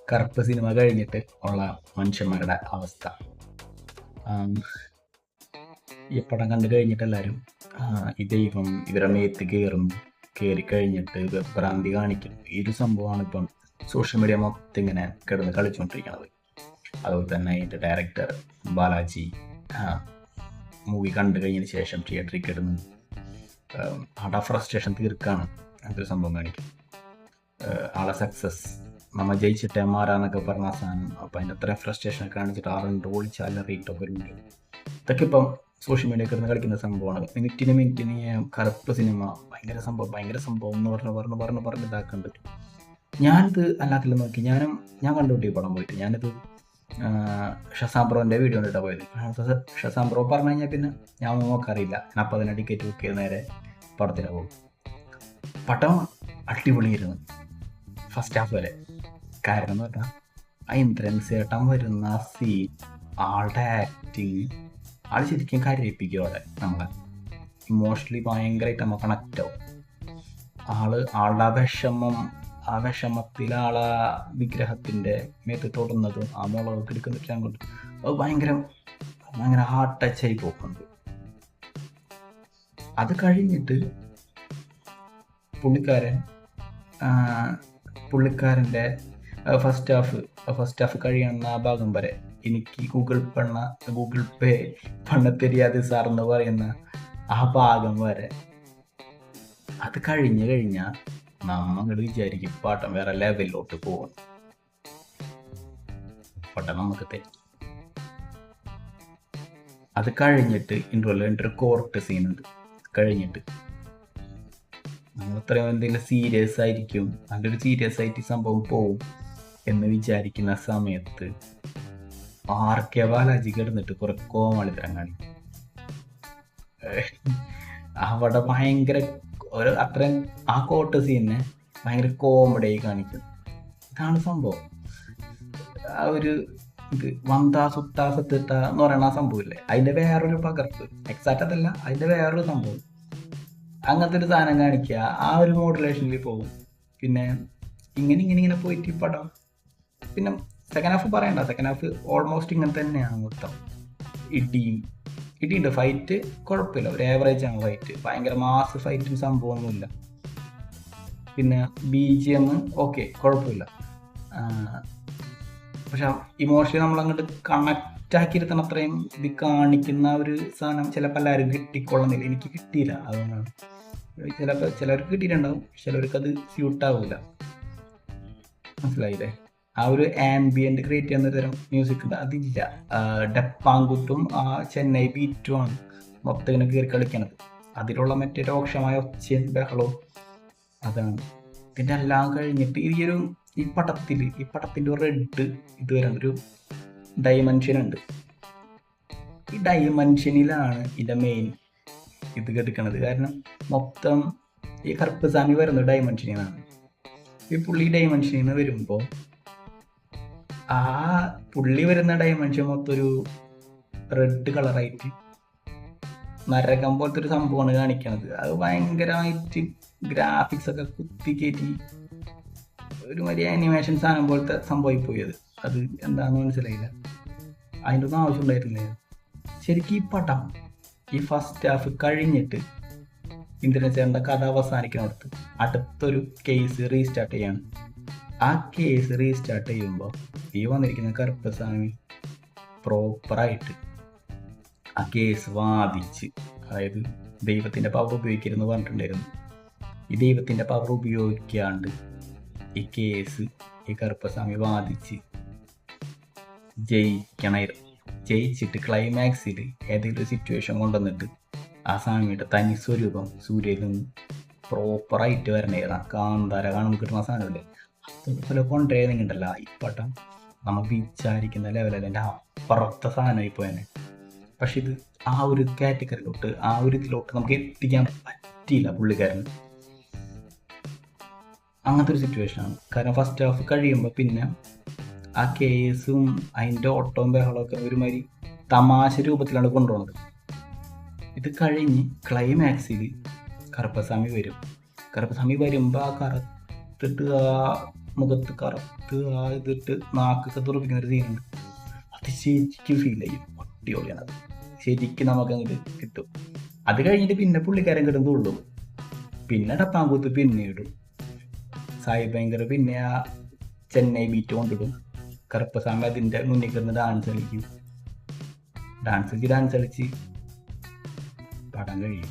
കറുപ്പ് സിനിമ കഴിഞ്ഞിട്ട് ഉള്ള മനുഷ്യന്മാരുടെ അവസ്ഥ. ആം, ഈ പടം കണ്ടു കഴിഞ്ഞിട്ട് എല്ലാവരും ഈ ദൈവം ഇവരുടെ മേത്ത് കയറി കഴിഞ്ഞിട്ട് വെപ്രാന്തി കാണിക്കും. ഈ ഒരു സംഭവമാണ് ഇപ്പം സോഷ്യൽ മീഡിയ മൊത്തം ഇങ്ങനെ കിടന്ന് കളിച്ചുകൊണ്ടിരിക്കുന്നത്. അതുപോലെ തന്നെ ഇതിൻ്റെ ഡയറക്ടർ ബാലാജി മൂവി കണ്ടു കഴിഞ്ഞതിന് ശേഷം തിയേറ്ററിൽ കിടന്ന് ആടെ ഫ്രസ്ട്രേഷൻ തീർക്കാണ് അങ്ങനത്തെ ഒരു സംഭവം കാണിക്കും. ആളെ സക്സസ് നമ്മൾ ജയിച്ചിട്ടേ മാറാന്നൊക്കെ പറഞ്ഞ സാധനം. അപ്പം അതിൻ്റെ അത്രയും ഫ്രസ്ട്രേഷൻ കാണിച്ചിട്ട് ആളുണ്ട് ഓടിച്ചാലും റേറ്റൊക്കെ ഉണ്ട്. ഇതൊക്കെ ഇപ്പം സോഷ്യൽ മീഡിയ കിടന്ന് കളിക്കുന്ന സംഭവമാണ്. മിനിറ്റിന് കറുപ്പ് സിനിമ ഭയങ്കര സംഭവം എന്ന് പറഞ്ഞ് ഇതാക്കുന്നുണ്ട്. ഞാനിത് അല്ലാത്തില്ല നോക്കി ഞാൻ കണ്ടുപിട്ടി പടം പോയിട്ട്. ഞാനിത് ഷസാംബ്രോൻ്റെ വീഡിയോ കണ്ടിട്ടാണ് പോയത്. ഷസാംബ്രോ പറഞ്ഞു കഴിഞ്ഞാൽ പിന്നെ ഞാൻ ഒന്നും നോക്കാറില്ല. ഞാൻ അപ്പോൾ അതിനെ ടിക്കറ്റ് ബുക്ക് ചെയ്ത് നേരെ പടത്തിന് പോകും. പടം അടിപൊളിയായിരുന്നു ഫസ്റ്റ് ഹാഫ് വരെ. കാരണം എന്ന് പറഞ്ഞാൽ ആ ഇന്ദ്രൻസ് ചേട്ടൻ വരുന്ന സീൻ, ആളുടെ ആക്ടിങ്, ആൾ ശരിക്കും കരയിപ്പിക്കും. അവിടെ നമ്മളെ ഇമോഷണലി ഭയങ്കരമായിട്ട് നമ്മൾ കണക്റ്റ് ആവും. ആളുടെ ആ വിഷമത്തിൽ ആളെ വിഗ്രഹത്തിൻ്റെ മേത്ത് തൊടുന്നതും ആ മുളകൊക്കെ എടുക്കുന്നിട്ട് അങ്ങോട്ട് അത് ഭയങ്കര ഹാർട്ട് ടച്ച് ആയി പോകുന്നത്. അത് കഴിഞ്ഞിട്ട് പുള്ളിക്കാരൻ്റെ ഫസ്റ്റ് ഹാഫ് കഴിയുന്ന ആ ഭാഗം വരെ എനിക്ക് ഗൂഗിൾ പേ പണ തെരിയാതെ സാർ എന്ന് പറയുന്ന ആ ഭാഗം വരെ അത് കഴിഞ്ഞാൽ നമ്മൾ വിചാരിക്കും പാട്ടം വേറെ ലെവലിലോട്ട് പോകും. പട്ടം നമുക്ക് തെറ്റി. അത് കഴിഞ്ഞിട്ട് ഒരു കോർട്ട് സീൻ ഉണ്ട്. കഴിഞ്ഞിട്ട് നമ്മൾ അത്രയും എന്തെങ്കിലും സീരിയസ് ആയിരിക്കും, നല്ലൊരു സീരിയസ് ആയിട്ട് സംഭവം പോവും എന്ന് വിചാരിക്കുന്ന സമയത്ത് ആർക്കെ ബാലാജി കിടന്നിട്ട് കുറെ കോമാളിത്തരം കാണിക്കും. അവിടെ ഭയങ്കര അത്രയും ആ കോട്ട് സീനെ ഭയങ്കര കോമഡി കാണിക്കും. ഇതാണ് സംഭവം. ആ ഒരു ഇത് വന്താ സുട്ടാ സത്തിട്ട എന്ന് പറയുന്ന ആ സംഭവമില്ലേ, അതിൻ്റെ വേറൊരു പകർപ്പ്. എക്സാക്റ്റ് അതല്ല, അതിൻ്റെ വേറൊരു സംഭവം. അങ്ങനത്തെ ഒരു സാധനം കാണിക്കുക, ആ ഒരു മോഡുലേഷനിൽ പോകും. പിന്നെ ഇങ്ങനെ പോയിട്ട് പടം പിന്നെ സെക്കൻഡ് ഹാഫ് പറയണ്ട. സെക്കൻഡ് ഹാഫ് ഓൾമോസ്റ്റ് ഇങ്ങനെ തന്നെയാണ് മൊത്തം. ഇടിയുണ്ട്, ഫൈറ്റ് കുഴപ്പമില്ല, ഒരു ആവറേജ് ആണ് ഫൈറ്റ്. ഭയങ്കര മാസ് ഫൈറ്റും സംഭവമൊന്നുമില്ല. പിന്നെ BGM ഓക്കെ, കുഴപ്പമില്ല. പക്ഷെ ഇമോഷണലി നമ്മളങ്ങോട്ട് കണക്റ്റ് ആക്കിയിരുത്തണം. അത്രയും ഇത് കാണിക്കുന്ന ഒരു സാധനം ചിലപ്പോൾ എല്ലാവരും കിട്ടിക്കൊള്ളുന്നില്ല. എനിക്ക് കിട്ടിയില്ല, അതുകൊണ്ടാണ്. ചിലപ്പോൾ ചിലർക്ക് കിട്ടിയിട്ടുണ്ടാവും, ചിലവർക്ക് അത് സ്യൂട്ടാവില്ല. മനസ്സിലായില്ലേ? ആ ഒരു ആംബിയൻറ്റ് ക്രിയേറ്റ് ചെയ്യുന്ന തരം മ്യൂസിക് ഉണ്ട്, അതില്ല. ഡപ്പാങ്കുത്തും ആ ചെന്നൈ ബീറ്റുമാണ് മൊത്തം ഇങ്ങനെ കയറി കളിക്കണത്. അതിലുള്ള മറ്റേ രോക്ഷമായ ഒച്ചയും ബഹളവും അതാണ്. ഇതിൻ്റെ എല്ലാം കഴിഞ്ഞിട്ട് ഈ പടത്തിൻ്റെ ഒരു റെഡ് ഇത് വരുന്നുണ്ട്, ഒരു ഡൈമെൻഷൻ ഉണ്ട്. ഈ ഡൈമെൻഷനിലാണ് ഇതിൻ്റെ മെയിൻ ഇത് കെടുക്കണത്. കാരണം മൊത്തം ഈ കറുപ്പ് സാമി വരുന്നത് ഡൈമെൻഷനിൽ നിന്നാണ്. ഈ പുള്ളി ഡൈമെൻഷനിൽ നിന്ന് വരുമ്പോൾ ആ പുള്ളി വരുന്ന ഡൈമെൻഷൻ മൊത്തം ഒരു റെഡ് കളറായിട്ട് നരകം പോലത്തെ ഒരു സംഭവമാണ് കാണിക്കണത്. അത് ഭയങ്കരമായിട്ട് ഗ്രാഫിക്സ് ഒക്കെ കുത്തി കയറ്റി ഒരു വലിയ ആനിമേഷൻ സാധനം പോലത്തെ സംഭവിപ്പോയത്. അത് എന്താണെന്ന് മനസ്സിലായില്ല, അതിൻ്റെ ഒന്നും ആവശ്യം ഉണ്ടായിരുന്നില്ല. ശരിക്കും ഈ പടം ഈ ഫസ്റ്റ് ഹാഫ് കഴിഞ്ഞിട്ട് ഇന്ദ്രൻസേട്ടൻ്റെ കഥ അവസാനിക്കുന്നിടത്ത് അടുത്തൊരു കേസ് റീസ്റ്റാർട്ട് ചെയ്യാണ്. ആ കേസ് റീസ്റ്റാർട്ട് ചെയ്യുമ്പോൾ ഈ വന്നിരിക്കുന്ന കറുപ്പസ്വാമി പ്രോപ്പറായിട്ട് ആ കേസ് വാദിച്ച്, അതായത് ദൈവത്തിൻ്റെ പവർ ഉപയോഗിക്കരുതെന്ന് പറഞ്ഞിട്ടുണ്ടായിരുന്നു. ഈ ദൈവത്തിൻ്റെ പവർ ഉപയോഗിക്കാണ്ട് ഈ കേസ് ഈ കറുപ്പസ്വാമി വാദിച്ച് ജയിച്ചിട്ട് ക്ലൈമാക്സിൽ ഏതെങ്കിലും ഒരു സിറ്റുവേഷൻ കൊണ്ടുവന്നിട്ട് ആ സ്വാമിയുടെ തനി സ്വരൂപം സൂര്യയിൽ നിന്ന് പ്രോപ്പറായിട്ട് വരണേതാണ്. കാന്താര കാണുമ്പോൾ കിട്ടുന്ന സാധനമല്ലേ, അതുപോലെ കൊണ്ടുവരുന്നുണ്ടല്ലോ. ഈ പട്ടം നമ്മൾ വിചാരിക്കുന്ന ലെവലല്ല, എൻ്റെ അപ്പുറത്തെ സാധനമായി പോയനെ. പക്ഷെ ഇത് ആ ഒരു കാറ്റഗറിയിലോട്ട്, ആ ഒരു ഇതിലോട്ട് നമുക്ക് എത്തിക്കാൻ പറ്റിയില്ല പുള്ളിക്കാരന്. അങ്ങനത്തെ ഒരു സിറ്റുവേഷനാണ്. കാരണം ഫസ്റ്റ് ഹാഫ് കഴിയുമ്പോൾ പിന്നെ ആ കേസും അതിൻ്റെ ഓട്ടവും ബഹളമൊക്കെ ഒരുമാതിരി തമാശ രൂപത്തിലാണ് കൊണ്ടുപോകുന്നത്. ഇത് കഴിഞ്ഞ് ക്ലൈമാക്സിൽ കറുപ്പസ്വാമി വരും. കറുപ്പസ്വാമി വരുമ്പോൾ ആ കറുത്തിട്ട് ആ മുഖത്ത് കറുത്ത് ആ ഇതിട്ട് നാക്കൊക്കെ തുറപ്പിക്കുന്ന ഒരു സീനുണ്ട്. അത് ശരിക്കും ഫീൽ ചെയ്യും. അടിപൊളിയാണ് അത്. ശരിക്കും നമുക്ക് അങ്ങോട്ട് കിട്ടും. അത് കഴിഞ്ഞിട്ട് പിന്നെ പുള്ളിക്കാരൻ കിട്ടും തുള്ളും. പിന്നെ ഡപ്പാങ്കൂത്ത് പിന്നെ ഇടും. സായി ഭയങ്കര പിന്നെ ആ ചെന്നൈ ബീറ്റ് കൊണ്ടിടും. കറുപ്പസ്വാമി അതിൻ്റെ മുന്നിൽ കിടന്ന് ഡാൻസ് കളിച്ച് പടം കഴിയും.